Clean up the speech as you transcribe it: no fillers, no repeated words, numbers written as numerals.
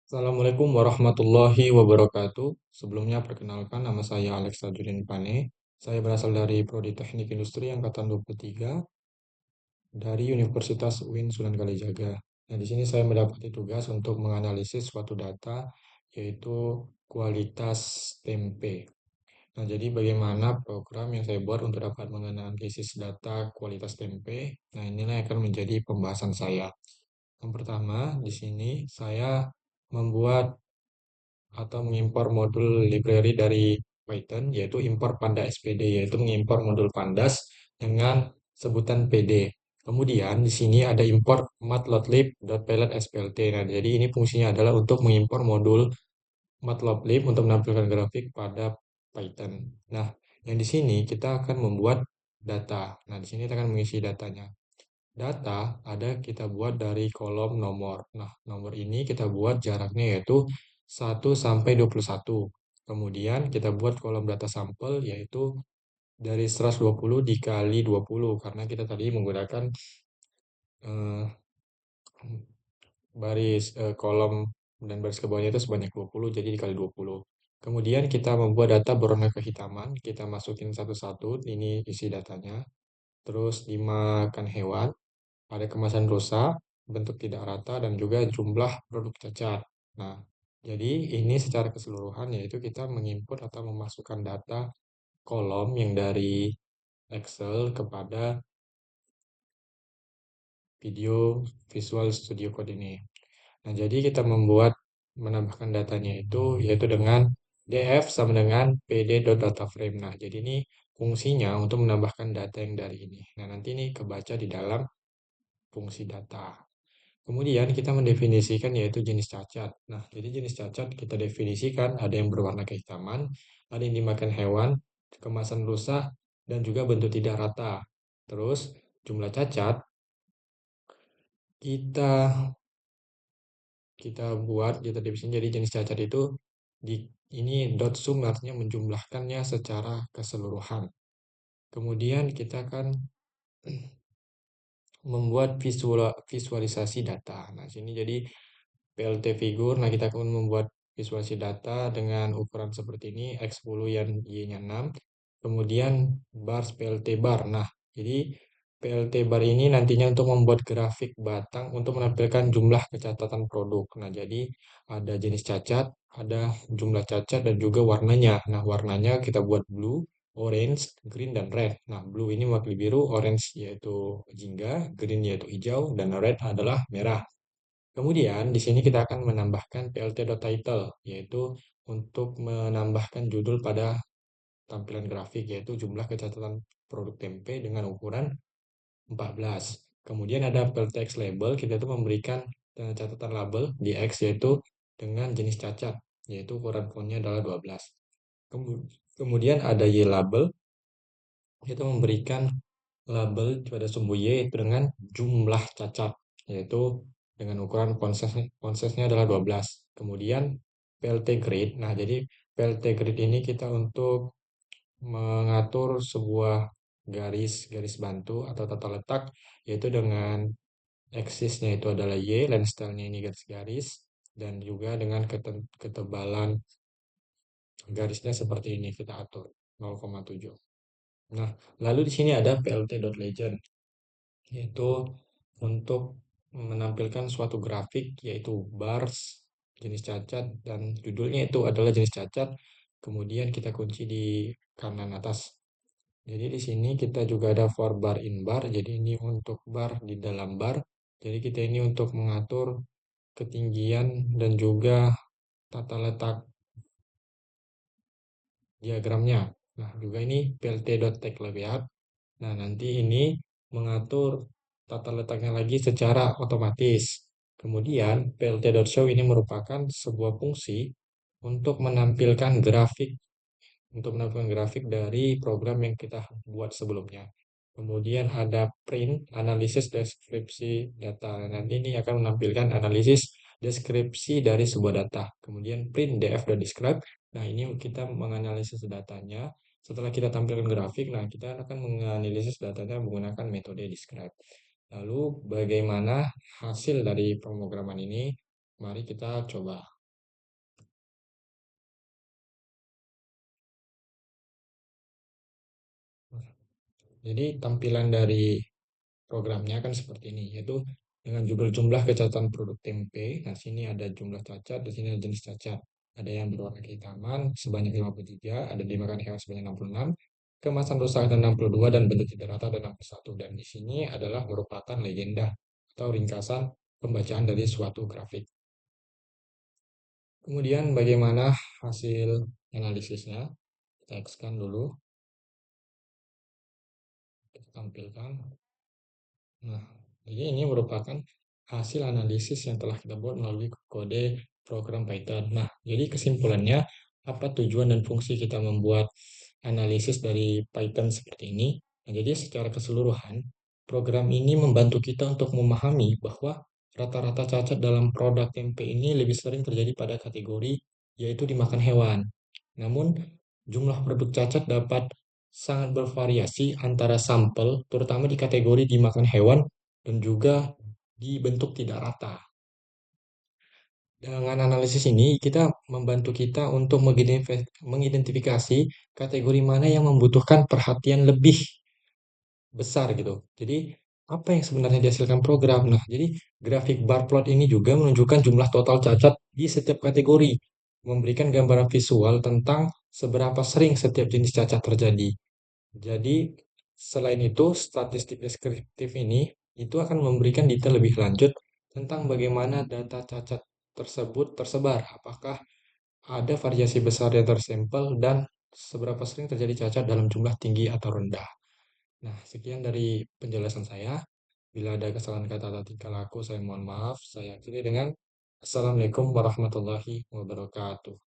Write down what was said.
Assalamualaikum warahmatullahi wabarakatuh. Sebelumnya perkenalkan nama saya Alex Tajudin Pane. Saya berasal dari Prodi Teknik Industri Angkatan 23 dari Universitas UIN Sunan Kalijaga. Nah, di sini saya mendapati tugas untuk menganalisis suatu data yaitu kualitas tempe. Nah, jadi bagaimana program yang saya buat untuk dapat menganalisis data kualitas tempe? Nah, inilah yang akan menjadi pembahasan saya. Yang pertama, di sini saya membuat atau mengimpor modul library dari Python, yaitu import panda SPD, yaitu mengimpor modul pandas dengan sebutan PD. Kemudian di sini ada import matplotlib.pylon.splt. Nah, jadi ini fungsinya adalah untuk mengimpor modul matplotlib untuk menampilkan grafik pada Python. Nah, yang di sini kita akan membuat data. Nah, di sini kita akan mengisi datanya. Data ada kita buat dari kolom nomor. Nah, nomor ini kita buat jaraknya yaitu 1 sampai 21. Kemudian kita buat kolom data sampel yaitu dari 120 dikali 20 karena kita tadi menggunakan eh, kolom dan baris ke bawahnya itu sebanyak 20 jadi dikali 20. Kemudian kita membuat data berwarna kehitaman, kita masukin satu-satu, ini isi datanya. Terus dimakan hewan, ada kemasan rusak, bentuk tidak rata, dan juga jumlah produk cacat. Nah, jadi ini secara keseluruhan yaitu kita menginput atau memasukkan data kolom yang dari Excel kepada video Visual Studio Code ini. Nah, jadi kita menambahkan datanya itu yaitu dengan df sama dengan pd.dataframe. Nah, jadi ini fungsinya untuk menambahkan data yang dari ini. Nah, nanti ini kebaca di dalam fungsi data. Kemudian kita mendefinisikan yaitu jenis cacat. Nah, jadi jenis cacat kita definisikan ada yang berwarna kehitaman, ada yang dimakan hewan, kemasan rusak, dan juga bentuk tidak rata. Terus jumlah cacat kita kita definisikan jadi jenis cacat itu di ini dot sum artinya menjumlahkannya secara keseluruhan. Kemudian kita akan membuat visualisasi data. Nah, sini jadi PLT figur. Nah, kita akan membuat visualisasi data dengan ukuran seperti ini, X10 yang Y-nya 6. Kemudian bars PLT bar. Nah, jadi PLT bar ini nantinya untuk membuat grafik batang untuk menampilkan jumlah kecacatan produk. Nah, jadi ada jenis cacat, ada jumlah cacat, dan juga warnanya. Nah, warnanya kita buat blue, orange, green, dan red. Nah, blue ini mewakili biru, orange yaitu jingga, green yaitu hijau, dan red adalah merah. Kemudian di sini kita akan menambahkan plt.title, yaitu untuk menambahkan judul pada tampilan grafik, yaitu jumlah kecacatan produk tempe dengan ukuran 14. Kemudian ada plt label, kita itu memberikan catatan label di X, yaitu dengan jenis cacat, yaitu ukuran fontnya adalah 12. Kemudian ada Y label, kita memberikan label pada sumbu Y dengan jumlah cacat, yaitu dengan ukuran font size-nya adalah 12. Kemudian PLT grid. Nah, jadi PLT grid ini kita untuk mengatur sebuah garis bantu atau tata letak, yaitu dengan axis-nya itu adalah Y, line style-nya ini garis-garis, dan juga dengan ketebalan garisnya seperti ini kita atur 0,7. Nah, lalu di sini ada plt.legend, yaitu untuk menampilkan suatu grafik yaitu bars, jenis cacat, dan judulnya itu adalah jenis cacat. Kemudian kita kunci di kanan atas. Jadi di sini kita juga ada for bar in bar. Jadi ini untuk bar di dalam bar. Jadi kita ini untuk mengatur ketinggian dan juga tata letak diagramnya. Nah, juga ini plt.tag Nah, nanti ini mengatur tata letaknya lagi secara otomatis. Kemudian, plt.show ini merupakan sebuah fungsi untuk menampilkan grafik dari program yang kita buat sebelumnya. Kemudian ada print, analisis deskripsi data. Nanti ini akan menampilkan analisis deskripsi dari sebuah data. Kemudian print, df, dan describe. Nah, ini kita menganalisis datanya. Setelah kita tampilkan grafik, nah kita akan menganalisis datanya menggunakan metode describe. Lalu bagaimana hasil dari pemrograman ini? Mari kita coba. Jadi tampilan dari programnya kan seperti ini, yaitu dengan jumlah kecacatan produk tempe. Nah, sini ada jumlah cacat, di sini ada jenis cacat. Ada yang berwarna kehitaman sebanyak 53, ada dimakan hewan sebanyak 66, kemasan rusak ada 62, dan bentuk tidak rata ada 61. Dan di sini adalah merupakan legenda atau ringkasan pembacaan dari suatu grafik. Kemudian bagaimana hasil analisisnya? Kita X-kan dulu, kita tampilkan. Nah, jadi ini merupakan hasil analisis yang telah kita buat melalui kode program Python. Nah, jadi kesimpulannya, apa tujuan dan fungsi kita membuat analisis dari Python seperti ini? Nah, jadi secara keseluruhan, program ini membantu kita untuk memahami bahwa rata-rata cacat dalam produk tempe ini lebih sering terjadi pada kategori yaitu dimakan hewan. Namun, jumlah produk cacat dapat sangat bervariasi antara sampel, terutama di kategori dimakan hewan dan juga di bentuk tidak rata. Dengan analisis ini, kita membantu kita untuk mengidentifikasi kategori mana yang membutuhkan perhatian lebih besar gitu. Jadi, apa yang sebenarnya dihasilkan program? Nah, jadi grafik bar plot ini juga menunjukkan jumlah total cacat di setiap kategori, memberikan gambaran visual tentang seberapa sering setiap jenis cacat terjadi. Jadi, selain itu, statistik deskriptif ini itu akan memberikan detail lebih lanjut tentang bagaimana data cacat tersebut tersebar. Apakah ada variasi besar yang tersampel dan seberapa sering terjadi cacat dalam jumlah tinggi atau rendah. Nah, sekian dari penjelasan saya. Bila ada kesalahan kata atau tingkah laku, saya mohon maaf. Saya akhiri dengan Assalamualaikum warahmatullahi wabarakatuh.